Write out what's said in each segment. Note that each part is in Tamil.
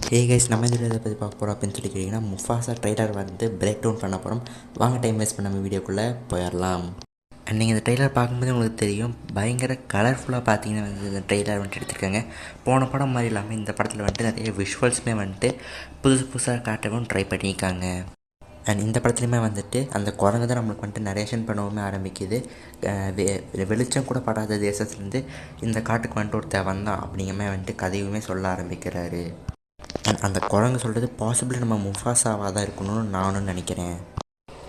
ஹே கைஸ், நம்ம இந்த வீடியோ பற்றி பார்க்க போகிறோம் அப்படின்னு சொல்லி கேட்டிங்கன்னா, முஃபாசா ட்ரெய்லர் வந்து பிரேக் டவுன் பண்ண போகிறோம். வாங்க டைம் வேஸ்ட் பண்ண நம்ம வீடியோக்குள்ளே போயிடலாம். அண்ட் நீங்கள் இந்த ட்ரெய்லர் பார்க்கும்போது உங்களுக்கு தெரியும், பயங்கர கலர்ஃபுல்லாக பார்த்தீங்கன்னா வந்து இந்த ட்ரெய்லர் வந்துட்டு எடுத்துருக்காங்க. போன படம் மாதிரி இல்லாமல் இந்த படத்தில் வந்துட்டு நிறைய விஷுவல்ஸுமே வந்துட்டு புதுசாக காட்டவும் ட்ரை பண்ணியிருக்காங்க. அண்ட் இந்த படத்துலையுமே வந்துட்டு அந்த குரங்கு தான் நம்மளுக்கு வந்துட்டு நரேஷன் பண்ணவுமே ஆரம்பிக்குது. வெளிச்சம் கூட படாத தேசத்துலேருந்து இந்த காட்டுக்கு வந்துட்டு ஒருத்தர் வந்தான் அப்படிங்கிற மாதிரி வந்துட்டு கதையுமே சொல்ல ஆரம்பிக்கிறாரு. அந்த குரங்கு சொல்கிறது பாசிபிளி நம்ம முஃபாசாவாக தான் இருக்கணும்னு நானும் நினைக்கிறேன்.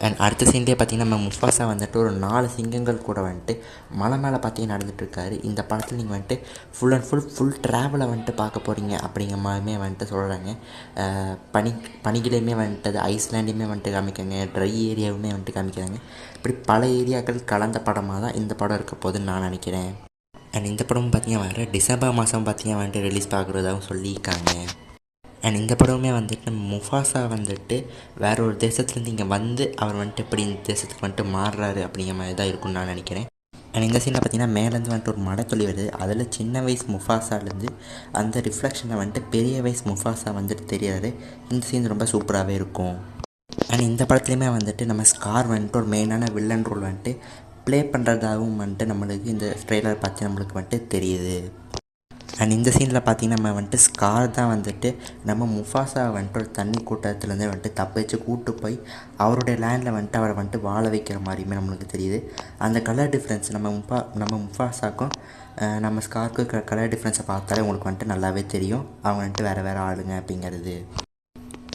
அண்ட் அடுத்த சீன்லேயே பார்த்திங்கன்னா, நம்ம முஃபாசா வந்துட்டு ஒரு 4 சிங்கங்கள் கூட வந்துட்டு மலை மேலே பார்த்தீங்கன்னா நடந்துகிட்ருக்காரு. இந்த படத்தில் நீங்கள் வந்துட்டு ஃபுல் அண்ட் ஃபுல் ட்ராவலை வந்துட்டு பார்க்க போகிறீங்க அப்படிங்கிற மாதிரியுமே வந்துட்டு சொல்கிறாங்க. பனிகளையுமே வந்துட்டு அது ஐஸ்லேண்டையுமே வந்துட்டு காமிக்காங்க, ட்ரை ஏரியாவுமே வந்துட்டு காமிக்கிறாங்க. இப்படி பல ஏரியாக்கள் கலந்த படமாக தான் இந்த படம் இருக்க போகுதுன்னு நான் நினைக்கிறேன். அண்ட் இந்த படம் பார்த்திங்கன்னா வர டிசம்பர் மாதம் பார்த்திங்கன்னா வந்துட்டு ரிலீஸ் பார்க்குறதாகவும் சொல்லியிருக்காங்க. அண்ட் இந்த படமே வந்துட்டு நம்ம முஃபாசா வந்துட்டு வேற ஒரு தேசத்துலேருந்து இங்கே வந்து அவர் வந்துட்டு எப்படி இந்த தேசத்துக்கு வந்துட்டு மாறுறாரு அப்படிங்கிற மாதிரி தான் இருக்கும்னு நான் நினைக்கிறேன். அண்ட் இந்த சீனில் பார்த்திங்கன்னா மேலேருந்து வந்துட்டு ஒரு மடத்துளி வருது. அதில் சின்ன வயசு முஃபாசாலேருந்து அந்த ரிஃப்ளெக்ஷனை வந்துட்டு பெரிய வயசு முஃபாசா வந்துட்டு தெரியாது. இந்த சீன் ரொம்ப சூப்பராகவே இருக்கும். அண்ட் இந்த படத்துலையுமே வந்துட்டு நம்ம ஸ்கார் வந்துட்டு ஒரு மெயினான வில்லன் ரோல் வந்துட்டு ப்ளே பண்ணுறதாகவும் வந்துட்டு நம்மளுக்கு இந்த ட்ரெய்லர் பார்த்து நம்மளுக்கு வந்துட்டு தெரியுது. அண்ட் இந்த சீனில் பார்த்திங்கன்னா நம்ம வந்துட்டு ஸ்கார் தான் வந்துட்டு நம்ம முஃபாசா வந்துட்டு ஒரு தண்ணி கூட்டத்துலேருந்து வந்துட்டு தப்பிச்சு கூட்டு போய் அவருடைய லேண்டில் வந்துட்டு அவரை வந்துட்டு வாழ வைக்கிற மாதிரியுமே நம்மளுக்கு தெரியுது. அந்த கலர் டிஃப்ரென்ஸ் நம்ம முஃபாசாக்கும் நம்ம ஸ்காருக்கு கலர் டிஃப்ரென்ஸை பார்த்தாலே உங்களுக்கு வந்துட்டு நல்லாவே தெரியும் அவங்க வந்துட்டு வேறு ஆளுங்க அப்படிங்கிறது.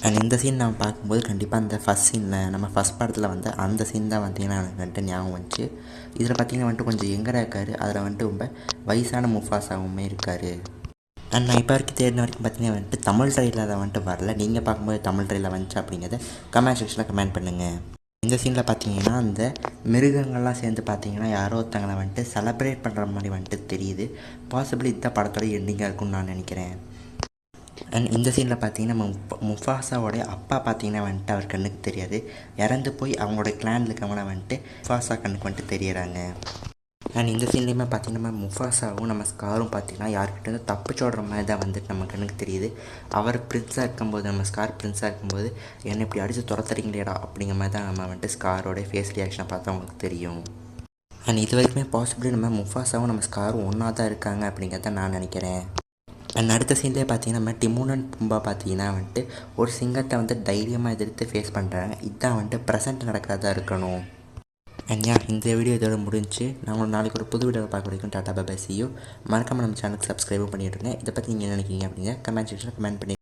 அண்ட் இந்த சீன் நம்ம பார்க்கும்போது கண்டிப்பாக அந்த ஃபஸ்ட் சீனில் நம்ம ஃபஸ்ட் படத்தில் வந்து அந்த சீன் தான் பார்த்திங்கன்னா எனக்கு வந்துட்டு ஞாபகம் வந்துச்சு. இதில் பார்த்திங்கன்னா வந்துட்டு கொஞ்சம் யங்கராக இருக்கார். அதில் வந்துட்டு ரொம்ப வயசான முஃபாசாவுமே இருக்கார். அண்ட் நான் இப்போ வரைக்கும் தேடின வரைக்கும் பார்த்திங்கன்னா வந்துட்டு தமிழ் ட்ரெயிலரில் வந்துட்டு வரல. நீங்கள் பார்க்கும்போது தமிழ் ட்ரெயிலர் வந்துச்சு அப்படிங்கிறத கமெண்ட் செக்ஷனில் கமெண்ட் பண்ணுங்கள். இந்த சீனில் பார்த்தீங்கன்னா அந்த மிருகங்கள்லாம் சேர்ந்து பார்த்தீங்கன்னா யாரோ ஒருத்தங்களை வந்துட்டு செலப்ரேட் பண்ணுற மாதிரி வந்துட்டு தெரியுது. பாசிபிளி இந்த படத்தோட எண்டிங்காக இருக்கும்னு நான் நினைக்கிறேன். அண்ட் இந்த சீனில் பார்த்தீங்கன்னா முஃபாசாவோடைய அப்பா பார்த்தீங்கன்னா வந்துட்டு அவர் கண்ணுக்கு தெரியாது. இறந்து போய் அவங்களோட கிளானில் இருக்கவங்கள வந்துட்டு முஃபாசா கண்ணுக்கு வந்துட்டு தெரியறாங்க. அண்ட் இந்த சீன்லேயுமே பார்த்திங்கன்னா நம்ம முஃபாசாவும் நம்ம ஸ்காரும் பார்த்திங்கன்னா யார்கிட்ட வந்து தப்பிச்சோடுற மாதிரி தான் வந்துட்டு நம்ம கண்ணுக்கு தெரியுது. அவர் பிரின்ஸாக இருக்கும்போது, நம்ம ஸ்கார் பிரின்ஸாக இருக்கும்போது என்னை இப்படி அடித்து துரத்துறீங்களேடா அப்படிங்கிற மாதிரி தான் நம்ம வந்துட்டு ஸ்காரோடைய ஃபேஸ் ரியாக்ஷனை பார்த்தா அவங்களுக்கு தெரியும். அண்ட் இது வரைக்குமே பாசிபிளி நம்ம முஃபாசாவும் நம்ம ஸ்காரும் ஒன்றா தான் இருக்காங்க அப்படிங்கிறத நான் நினைக்கிறேன். அண்ட் அடுத்த சீன்லேயே பார்த்தீங்கன்னா நம்ம டிமோன் அண்ட் பும்பா பார்த்தீங்கன்னா வந்துட்டு ஒரு சிங்கத்தை வந்து தைரியமாக எதிர்த்து ஃபேஸ் பண்ணுறாங்க. இதுதான் வந்துட்டு ப்ரெசென்ட் நடக்கிறதா இருக்கணும். அண்ட் இந்த வீடியோ இதோட முடிஞ்சு நான் உங்களுக்கு நாளைக்கு ஒரு புது வீடியோவை பார்க்க வரைக்கும் டாட்டா பை சி யூ. மறக்காமல் நம்ம சேனலுக்கு சப்ஸ்கிரைபும் பண்ணிவிடுங்க. இதை பற்றி நீங்கள் நினைக்கிறீங்க அப்படிங்க கமெண்ட் செக்ஷனில் கமெண்ட் பண்ணி